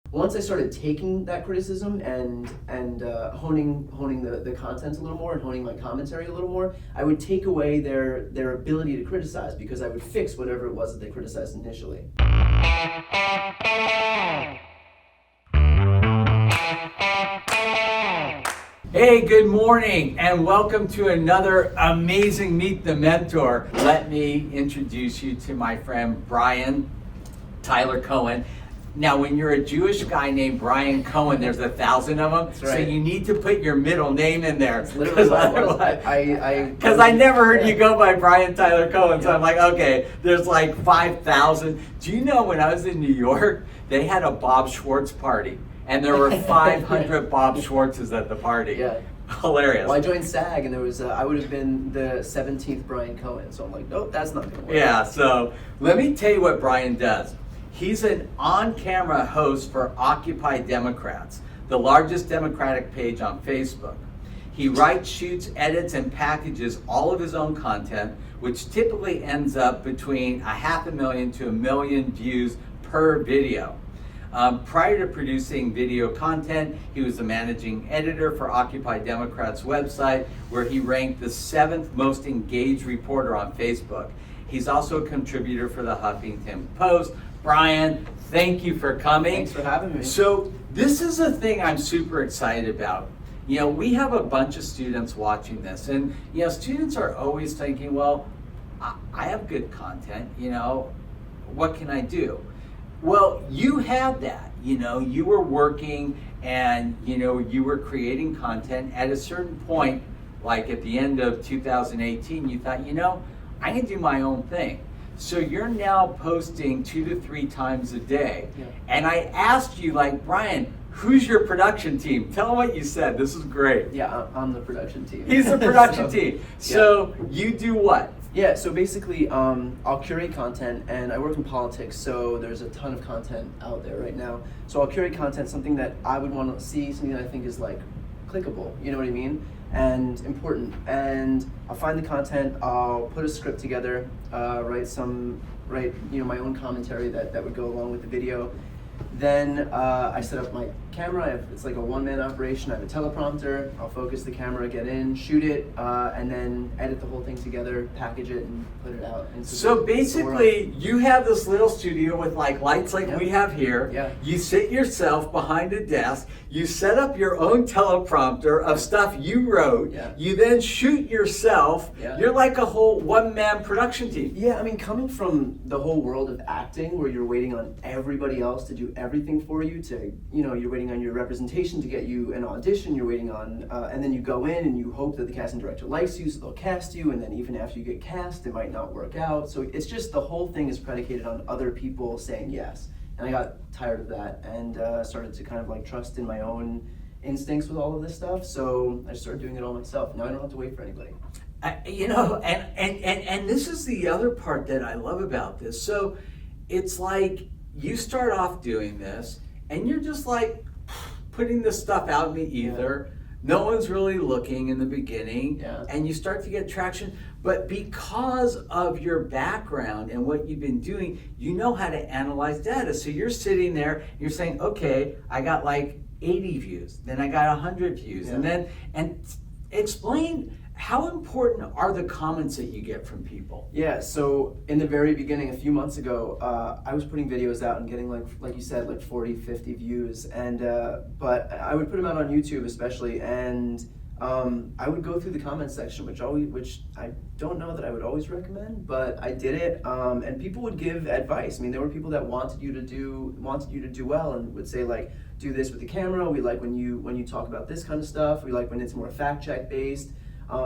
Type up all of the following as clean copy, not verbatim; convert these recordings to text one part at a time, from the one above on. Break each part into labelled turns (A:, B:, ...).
A: Once I started taking that criticism and honing the content a little more and honing my commentary a little more, I would take away their ability to criticize, because I would fix whatever it was that they criticized initially.
B: Hey, good morning, and welcome to another amazing Meet the Mentor. Let me introduce you to my friend Brian Tyler Cohen. Now, when you're a Jewish guy named Brian Cohen, there's 1,000 of them,
A: That's right.
B: So you need to put your middle name in there.
A: It's literally
B: Because I never heard you go by Brian Tyler Cohen, so I'm like, okay, there's like 5,000. Do you know when I was in New York, they had a Bob Schwartz party, and there were 500 Bob Schwartzes at the party.
A: Yeah.
B: Hilarious.
A: Well, I joined SAG, and there was I would have been the 17th Brian Cohen, so I'm like, nope, that's not gonna work.
B: Yeah, so let me tell you what Brian does. He's an on-camera host for Occupy Democrats, the largest Democratic page on Facebook. He writes, shoots, edits, and packages all of his own content, which typically ends up between 500,000 to 1 million views per video. Prior to producing video content, he was the managing editor for Occupy Democrats website, where he ranked the 7th most engaged reporter on Facebook. He's also a contributor for the Huffington Post. Brian, thank you for coming.
A: Thanks for having me.
B: So this is a thing I'm super excited about. You know, we have a bunch of students watching this, and you know, students are always thinking, well, I have good content, you know, what can I do? Well, you had that, you know, you were working and, you know, you were creating content. At a certain point, like at the end of 2018, you thought, you know, I can do my own thing. So you're now posting 2 to 3 times a day.
A: Yeah.
B: And I asked you, like, Brian, who's your production team? Tell them what you said. This is great.
A: Yeah, I'm the production team.
B: He's the production team. So you do what?
A: Yeah, so basically, I'll curate content, and I work in politics, so there's a ton of content out there right now. So I'll curate content, something that I would want to see, something that I think is like clickable, you know what I mean, and important. And I'll find the content, I'll put a script together, write my own commentary that would go along with the video. Then I set up my camera. It's like a one-man operation. I have a teleprompter. I'll focus the camera, get in, shoot it, and then edit the whole thing together, package it, and put it out. And
B: So basically, you have this little studio with like lights like we have here.
A: Yeah.
B: You sit yourself behind a desk. You set up your own teleprompter of stuff you wrote.
A: Yeah.
B: You then shoot yourself.
A: Yeah.
B: You're like a whole one-man production team.
A: Yeah, I mean, coming from the whole world of acting, where you're waiting on everybody else to do everything for you, to, you know, you're waiting on your representation to get you an audition, you're waiting on, and then you go in and you hope that the casting director likes you, so they'll cast you, and then even after you get cast, it might not work out. So it's just, the whole thing is predicated on other people saying yes. And I got tired of that, and started to kind of like trust in my own instincts with all of this stuff, so I just started doing it all myself. Now I don't have to wait for anybody.
B: You know, and this is the other part that I love about this. So it's like you start off doing this and you're just like putting this stuff out in the ether. Yeah. No one's really looking in the beginning.
A: Yeah.
B: And you start to get traction. But because of your background and what you've been doing, you know how to analyze data. So you're sitting there, you're saying, okay, I got like 80 views, then I got 100 views.
A: Yeah.
B: And explain, how important are the comments that you get from people?
A: Yeah, so in the very beginning, a few months ago, I was putting videos out and getting like you said, like 40, 50 views. And but I would put them out on YouTube especially, and I would go through the comment section, which I don't know that I would always recommend, but I did it, and people would give advice. I mean, there were people that wanted you to do well, and would say like, do this with the camera. We like when you talk about this kind of stuff. We like when it's more fact check based.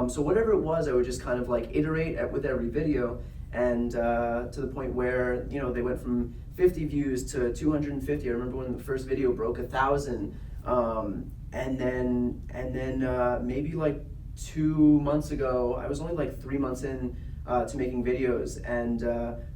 A: So whatever it was, I would just kind of like iterate with every video, and to the point where, you know, they went from 50 views to 250. I remember when the first video broke 1,000, and then maybe like 2 months ago, I was only like 3 months in to making videos, and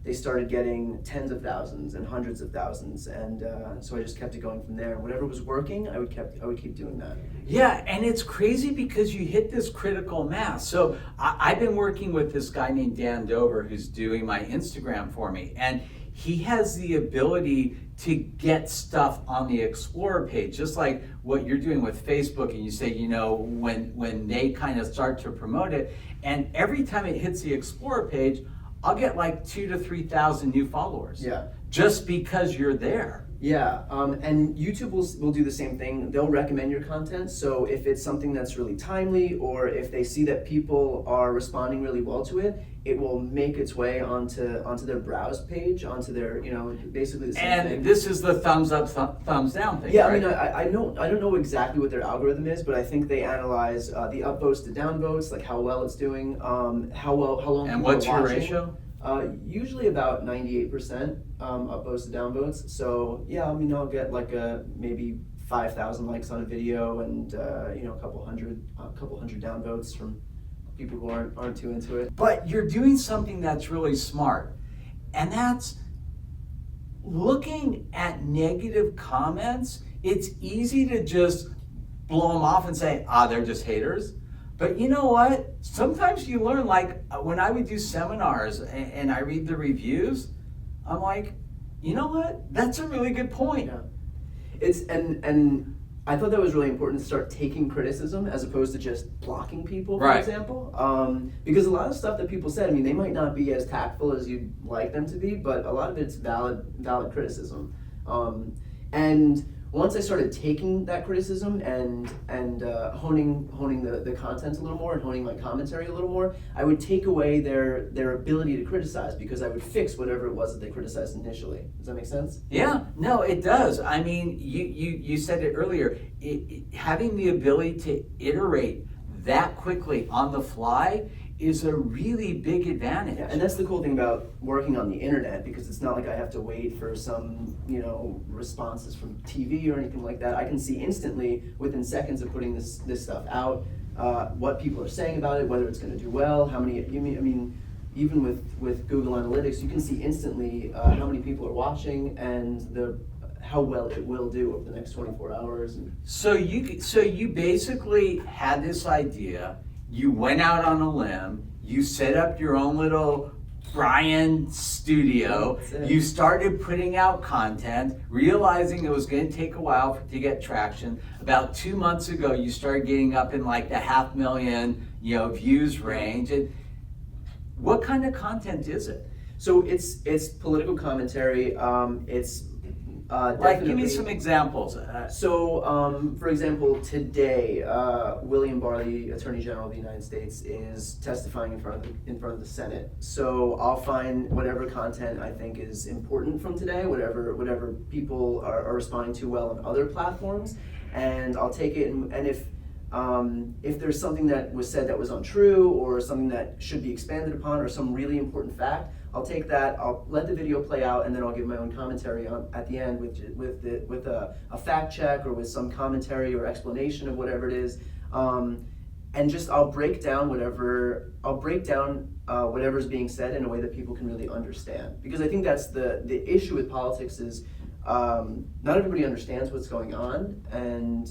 A: they started getting tens of thousands and hundreds of thousands, and so I just kept it going from there. Whatever was working, I would keep doing that.
B: Yeah, and it's crazy because you hit this critical mass. So I've been working with this guy named Dan Dover, who's doing my Instagram for me, and he has the ability to get stuff on the Explorer page, just like what you're doing with Facebook. And you say, you know, when they kind of start to promote it, and every time it hits the Explorer page, I'll get like 2,000 to 3,000 new followers.
A: Yeah.
B: Just because you're there.
A: Yeah, and YouTube will do the same thing. They'll recommend your content. So if it's something that's really timely, or if they see that people are responding really well to it, it will make its way onto their browse page, onto their, you know, basically the same thing.
B: And this is the thumbs up, thumbs down thing.
A: Yeah,
B: right?
A: I mean, I don't know exactly what their algorithm is, but I think they analyze the upvotes to downvotes, like how well it's doing, how long.
B: And
A: people
B: what's
A: are
B: your
A: watching.
B: ratio?
A: Usually about 98% upvotes to downvotes. So yeah, I mean, I'll get like maybe 5,000 likes on a video, and you know, a couple hundred downvotes from people who aren't too into it.
B: But you're doing something that's really smart, and that's looking at negative comments. It's easy to just blow them off and say, they're just haters. But you know what? Sometimes you learn, like when I would do seminars and I read the reviews, I'm like, you know what? That's a really good point.
A: Yeah. It's and I thought that was really important to start taking criticism as opposed to just blocking people, for
B: Right.
A: example. Because a lot of stuff that people said, I mean, they might not be as tactful as you'd like them to be, but a lot of it's valid criticism. And once I started taking that criticism and honing the content a little more and honing my commentary a little more, I would take away their ability to criticize, because I would fix whatever it was that they criticized initially. Does that make sense?
B: Yeah, no, it does. I mean, you said it earlier. Having the ability to iterate that quickly on the fly is a really big advantage.
A: Yeah, and that's the cool thing about working on the internet, because it's not like I have to wait for some, you know, responses from TV or anything like that. I can see instantly, within seconds of putting this stuff out, what people are saying about it, whether it's going to do well, how many. I mean, even with Google Analytics, you can see instantly how many people are watching and how well it will do over the next 24 hours.
B: So you basically had this idea. You went out on a limb, you set up your own little Brian studio, you started putting out content, realizing it was going to take a while to get traction. About 2 months ago, you started getting up in like the 500,000, you know, views range. And what kind of content is it?
A: So it's political commentary. It's
B: like, give me some examples.
A: For example, today, William Barr, the Attorney General of the United States, is testifying in front of the Senate. So I'll find whatever content I think is important from today, whatever people are responding to well on other platforms, and I'll take it. And if there's something that was said that was untrue, or something that should be expanded upon, or some really important fact, I'll take that, I'll let the video play out, and then I'll give my own commentary at the end with a fact check, or with some commentary or explanation of whatever it is, and just I'll break down whatever's being said in a way that people can really understand. Because I think that's the issue with politics is not everybody understands what's going on, and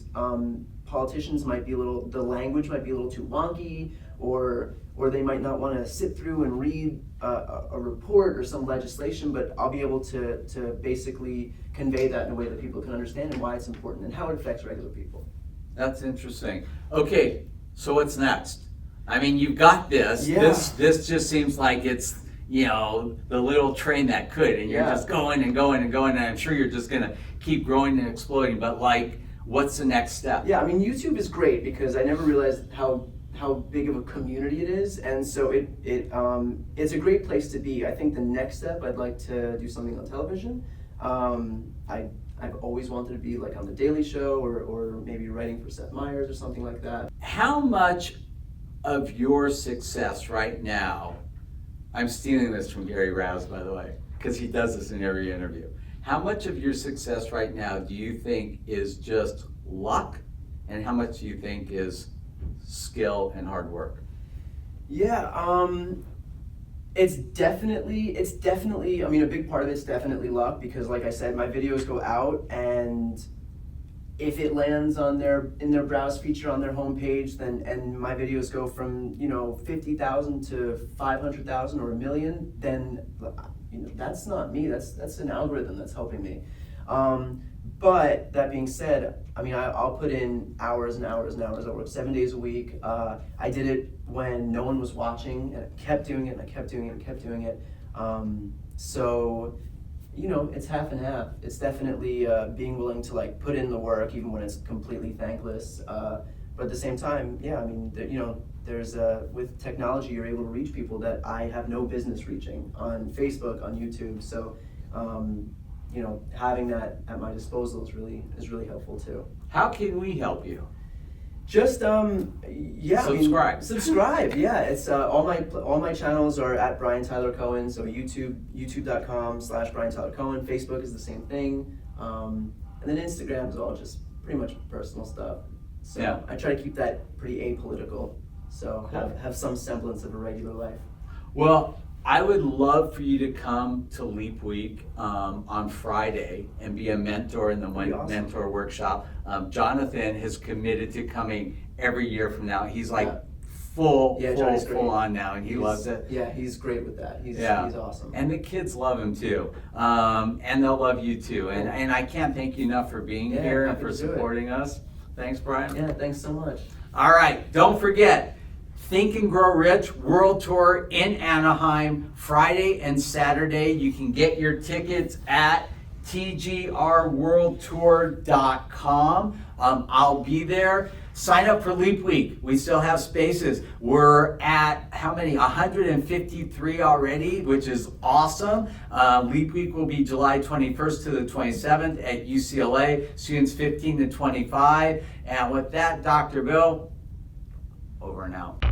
A: politicians might be the language might be a little too wonky, or they might not want to sit through and read a report or some legislation, but I'll be able to basically convey that in a way that people can understand, and why it's important and how it affects regular people.
B: That's interesting. Okay, so what's next? I mean, you've got this.
A: Yeah.
B: This just seems like it's, you know, the little train that could, and you're just going and going and going, and I'm sure you're just gonna keep growing and exploding, but like, what's the next step?
A: Yeah, I mean, YouTube is great, because I never realized how big of a community it is, and so it's a great place to be. I think the next step, I'd like to do something on television. I've always wanted to be like on The Daily Show, or maybe writing for Seth Meyers or something like that.
B: How much of your success right now, I'm stealing this from Gary Rouse, by the way, because he does this in every interview. How much of your success right now do you think is just luck, and how much do you think is skill and hard work?
A: Yeah, it's definitely, I mean, a big part of it's definitely luck, because like I said, my videos go out, and if it lands in their browse feature on their homepage, and my videos go from, you know, 50,000 to 500,000 or 1 million, then that's not me. That's an algorithm that's helping me. But that being said, I mean, I'll put in hours and hours and hours. I work 7 days a week. I did it when no one was watching, and I kept doing it, and I kept doing it, and kept doing it. So, it's half and half. It's definitely being willing to like put in the work, even when it's completely thankless. But at the same time, yeah, I mean, there's with technology, you're able to reach people that I have no business reaching on Facebook, on YouTube. So, having that at my disposal is really helpful too.
B: How can we help you?
A: Just
B: subscribe.
A: Subscribe. Yeah, it's all my channels are at Brian Tyler Cohen. So youtube.com/Brian Tyler Cohen. Facebook is the same thing, and then Instagram is all just pretty much personal stuff. So
B: yeah.
A: I try to keep that pretty apolitical. So
B: cool.
A: have some semblance of a regular life.
B: Well, I would love for you to come to Leap Week on Friday and be a mentor in the
A: Awesome.
B: mentor workshop. Jonathan has committed to coming every year from now. He's like full on now, and he loves it.
A: Yeah, he's great with that. He's awesome.
B: And the kids love him too, and they'll love you too. And I can't thank you enough for being here and for supporting us. Thanks, Brian.
A: Yeah, thanks so much.
B: All right, don't forget. Think and Grow Rich World Tour in Anaheim, Friday and Saturday. You can get your tickets at tgrworldtour.com. I'll be there. Sign up for Leap Week. We still have spaces. We're at, how many? 153 already, which is awesome. Leap Week will be July 21st to the 27th at UCLA. Students 15 to 25. And with that, Dr. Bill, over and out.